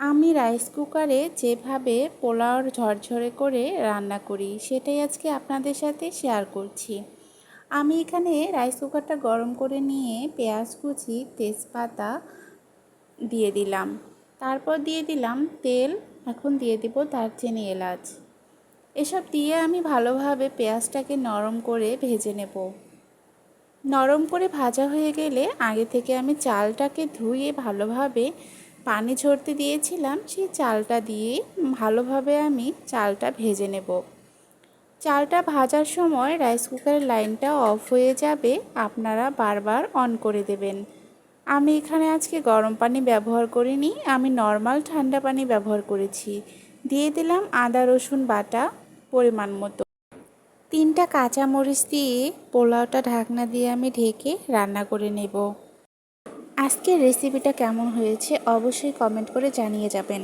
আমি রাইস কুকারে যেভাবে পোলাও ঝরঝরে করে রান্না করি সেটাই আজকে আপনাদের সাথে শেয়ার করছি। আমি এখানে রাইস কুকারটা গরম করে নিয়ে পেঁয়াজ কুচি, তেজপাতা দিয়ে দিলাম। তারপর দিয়ে দিলাম তেল, এখন দিয়ে দিব দারচিনি, এলাচ। এসব দিয়ে আমি ভালোভাবে পেঁয়াজটাকে নরম করে ভেজে নেব। নরম করে ভাজা হয়ে গেলে আগে থেকে আমি চালটাকে ধুয়ে ভালোভাবে পানি ঝরতে দিয়েছিলাম, সেই চালটা দিয়ে ভালোভাবে আমি চালটা ভেজে নেব। চালটা ভাজার সময় রাইস কুকারের লাইনটা অফ হয়ে যাবে, আপনারা বারবার অন করে দেবেন। আমি এখানে আজকে গরম পানি ব্যবহার করিনি, আমি নর্মাল ঠান্ডা পানি ব্যবহার করেছি। দিয়ে দিলাম আদা রসুন বাটা পরিমাণ মতো। 3টা কাঁচামরিচ দিয়ে পোলাওটা ঢাকনা দিয়ে আমি ঢেকে রান্না করে নেব। আজকের রেসিপিটা কেমন হয়েছে অবশ্যই কমেন্ট করে জানিয়ে যাবেন।